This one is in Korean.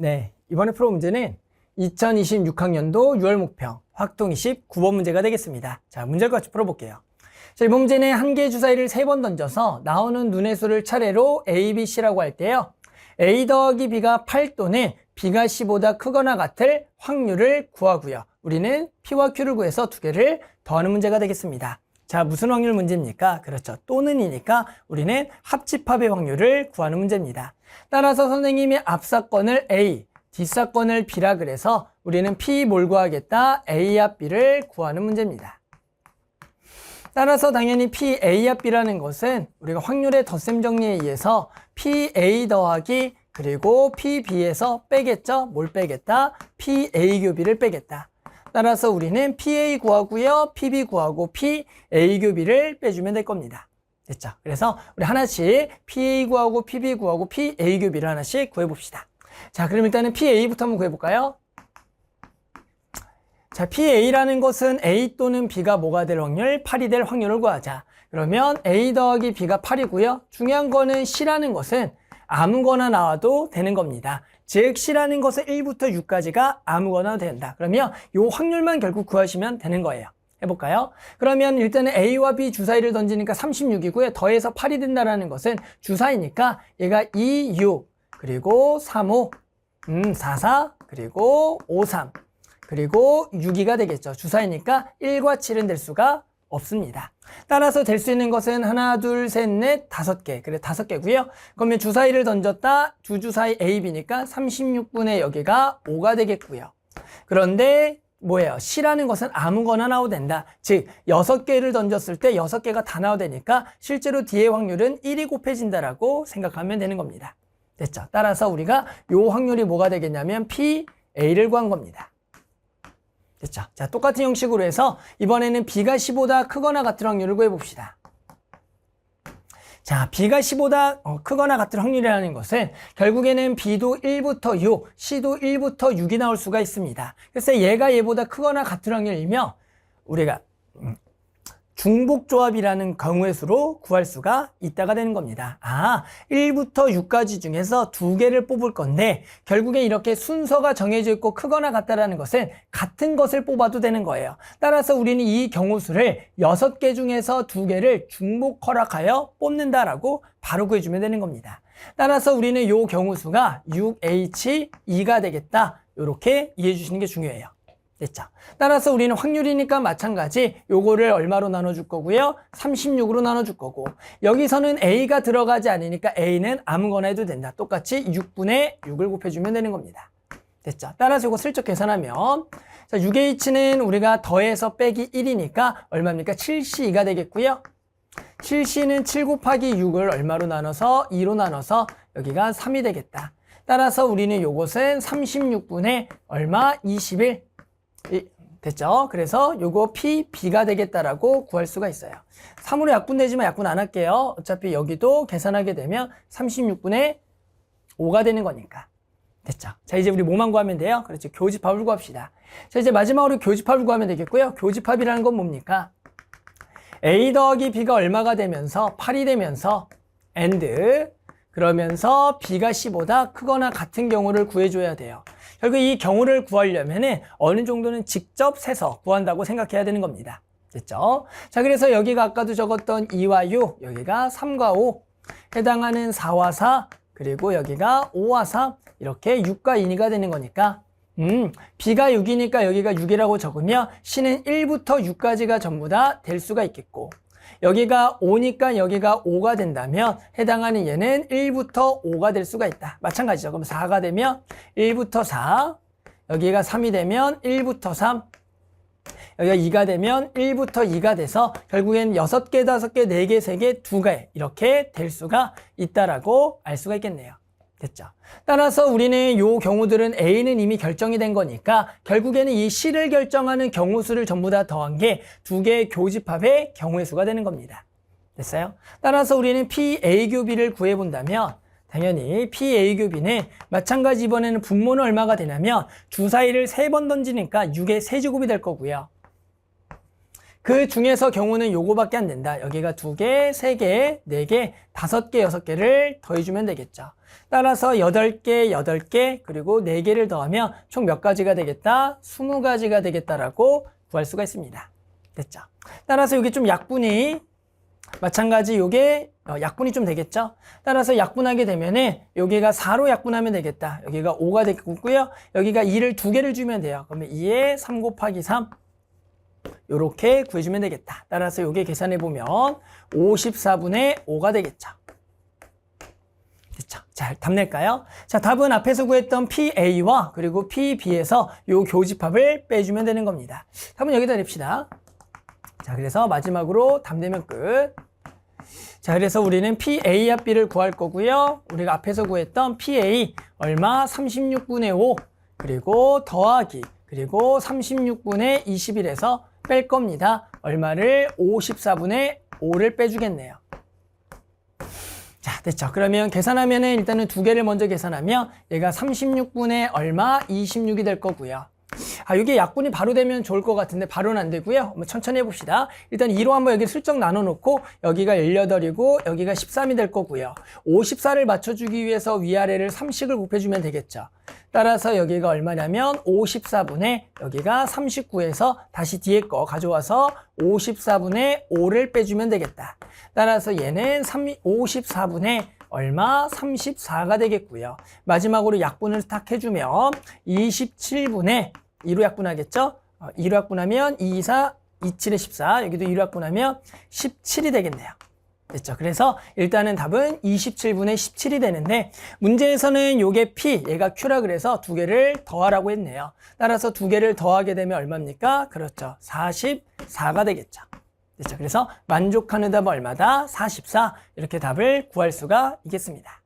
네, 이번에 풀어 문제는 2026학년도 6월 목표 확통 29번 문제가 되겠습니다. 자, 문제를 같이 풀어볼게요. 자, 이번 문제는 한 개의 주사위를 3번 던져서 나오는 눈의 수를 차례로 A, B, C라고 할 때요. A 더하기 B가 8 또는 B가 C보다 크거나 같을 확률을 구하고요. 우리는 P와 Q를 구해서 두 개를 더하는 문제가 되겠습니다. 자, 무슨 확률 문제입니까? 그렇죠. 또는이니까 우리는 합집합의 확률을 구하는 문제입니다. 따라서 선생님이 앞사건을 A, 뒷사건을 B라 그래서 우리는 P 뭘 구하겠다? A 합 B를 구하는 문제입니다. 따라서 당연히 P, A 합 B라는 것은 우리가 확률의 덧셈 정리에 의해서 P, A 더하기 그리고 P, B에서 빼겠죠? 뭘 빼겠다? P, A 교 B를 빼겠다. 따라서 우리는 PA 구하고요. PB 구하고 PA 교 B를 빼주면 될 겁니다. 됐죠? 그래서 우리 하나씩 PA 구하고 PB 구하고 PA 교 B를 하나씩 구해봅시다. 자, 그럼 일단은 PA부터 한번 구해볼까요? 자, PA라는 것은 A 또는 B가 뭐가 될 확률? 8이 될 확률을 구하자. 그러면 A 더하기 B가 8이고요. 중요한 거는 C라는 것은 아무거나 나와도 되는 겁니다. 즉 C라는 것은 1부터 6까지가 아무거나 된다. 그러면 이 확률만 결국 구하시면 되는 거예요. 해볼까요? 그러면 일단은 A와 B 주사위를 던지니까 36이고요. 더해서 8이 된다는 것은 주사위니까 얘가 2, 6, 그리고 3, 5, 4, 4, 그리고 5, 3, 그리고 6이가 되겠죠. 주사위니까 1과 7은 될 수가 없습니다. 따라서 될 수 있는 것은 하나, 둘, 셋, 넷, 5개. 그래, 5개고요. 그러면 주사위를 던졌다. 두 주사위 A, B니까 36분의 여기가 5가 되겠고요. 그런데 뭐예요? C라는 것은 아무거나 나와도 된다. 즉 6개를 던졌을 때 6개가 다 나와도 되니까 실제로 D의 확률은 1이 곱해진다라고 생각하면 되는 겁니다. 됐죠? 따라서 우리가 요 확률이 뭐가 되겠냐면 PA를 구한 겁니다. 됐죠? 자, 똑같은 형식으로 해서 이번에는 B가 C보다 크거나 같은 확률을 구해봅시다. 자, B가 C보다 크거나 같은 확률이라는 것은 결국에는 B도 1부터 6, C도 1부터 6이 나올 수가 있습니다. 그래서 얘가 얘보다 크거나 같은 확률이며 우리가 중복조합이라는 경우의 수로 구할 수가 있다가 되는 겁니다. 1부터 6까지 중에서 2개를 뽑을 건데 결국에 이렇게 순서가 정해져 있고 크거나 같다라는 것은 같은 것을 뽑아도 되는 거예요. 따라서 우리는 이 경우수를 6개 중에서 2개를 중복 허락하여 뽑는다라고 바로 구해주면 되는 겁니다. 따라서 우리는 이 경우수가 6H2가 되겠다. 이렇게 이해해 주시는 게 중요해요. 됐죠? 따라서 우리는 확률이니까 마찬가지 요거를 얼마로 나눠줄 거고요? 36으로 나눠줄 거고 여기서는 A가 들어가지 않으니까 A는 아무거나 해도 된다. 똑같이 6분의 6을 곱해주면 되는 겁니다. 됐죠? 따라서 이거 슬쩍 계산하면 자, 6H는 우리가 더해서 빼기 1이니까 얼마입니까? 7C2가 되겠고요. 7C는 7 곱하기 6을 얼마로 나눠서 2로 나눠서 여기가 3이 되겠다. 따라서 우리는 요것은 36분의 얼마? 21 됐죠? 그래서 요거 P, B가 되겠다라고 구할 수가 있어요. 3으로 약분되지만 약분 안 할게요. 어차피 여기도 계산하게 되면 36분의 5가 되는 거니까. 됐죠? 자, 이제 우리 뭐만 구하면 돼요? 그렇죠. 교집합을 구합시다. 자, 이제 마지막으로 교집합을 구하면 되겠고요. 교집합이라는 건 뭡니까? A 더하기 B가 얼마가 되면서 8이 되면서 and 그러면서 B가 C보다 크거나 같은 경우를 구해줘야 돼요. 결국 이 경우를 구하려면 어느 정도는 직접 세서 구한다고 생각해야 되는 겁니다. 됐죠? 자, 그래서 여기가 아까도 적었던 2와 6, 여기가 3과 5, 해당하는 4와 4, 그리고 여기가 5와 3, 이렇게 6과 2가 되는 거니까 B가 6이니까 여기가 6이라고 적으면 C는 1부터 6까지가 전부 다 될 수가 있겠고 여기가 5니까 여기가 5가 된다면 해당하는 얘는 1부터 5가 될 수가 있다. 마찬가지죠. 그럼 4가 되면 1부터 4, 여기가 3이 되면 1부터 3, 여기가 2가 되면 1부터 2가 돼서 결국엔 6개, 5개, 4개, 3개, 2개 이렇게 될 수가 있다라고 알 수가 있겠네요. 됐죠? 따라서 우리는 요 경우들은 A는 이미 결정이 된 거니까 결국에는 이 C를 결정하는 경우수를 전부 다 더한 게 2개의 교집합의 경우의 수가 되는 겁니다. 됐어요? 따라서 우리는 PA 교 B를 구해본다면 당연히 PA 교 B는 마찬가지 이번에는 분모는 얼마가 되냐면 주사위를 3번 던지니까 6의 세제곱이 될 거고요. 그 중에서 경우는 요거밖에 안 된다. 여기가 2개, 3개, 4개, 5개, 6개를 더해주면 되겠죠. 따라서 8개, 8개, 그리고 4개를 더하면 총 몇 가지가 되겠다? 20가지가 되겠다라고 구할 수가 있습니다. 됐죠? 따라서 여기 좀 약분이 마찬가지 요게 약분이 좀 되겠죠? 따라서 약분하게 되면은 여기가 4로 약분하면 되겠다. 여기가 5가 되겠고요. 여기가 2를 2개를 주면 돼요. 그러면 2에 3 곱하기 3 요렇게 구해주면 되겠다. 따라서 요게 계산해 보면 54분의 5가 되겠죠. 됐죠? 자, 답 낼까요? 자, 답은 앞에서 구했던 PA와 그리고 PB에서 요 교집합을 빼주면 되는 겁니다. 답은 여기다 냅시다. 자, 그래서 마지막으로 답 내면 끝. 자, 그래서 우리는 PA 합비를 구할 거고요. 우리가 앞에서 구했던 PA 얼마? 36분의 5 그리고 더하기 그리고 36분의 21에서 뺄 겁니다. 얼마를? 54분의 5를 빼주겠네요. 자, 됐죠. 그러면 계산하면은 일단은 2개를 먼저 계산하면 얘가 36분의 얼마? 26이 될 거고요. 이게 약분이 바로 되면 좋을 것 같은데 바로는 안 되고요. 한번 천천히 해봅시다. 일단 2로 한번 여기 슬쩍 나눠놓고 여기가 18이고 여기가 13이 될 거고요. 54를 맞춰주기 위해서 위아래를 3씩을 곱해주면 되겠죠. 따라서 여기가 얼마냐면 54분의 여기가 39에서 다시 뒤에 거 가져와서 54분의 5를 빼주면 되겠다. 따라서 얘는 54분의 얼마? 34가 되겠고요. 마지막으로 약분을 딱 해주면 27분의 2로 약분하겠죠? 2로 약분하면 2, 4, 27에 14 여기도 2로 약분하면 17이 되겠네요. 됐죠? 그래서 일단은 답은 27분의 17이 되는데 문제에서는 요게 P, 얘가 Q라 그래서 2개를 더하라고 했네요. 따라서 2개를 더하게 되면 얼마입니까? 그렇죠. 44가 되겠죠. 됐죠? 그래서 만족하는 답은 얼마다? 44 이렇게 답을 구할 수가 있겠습니다.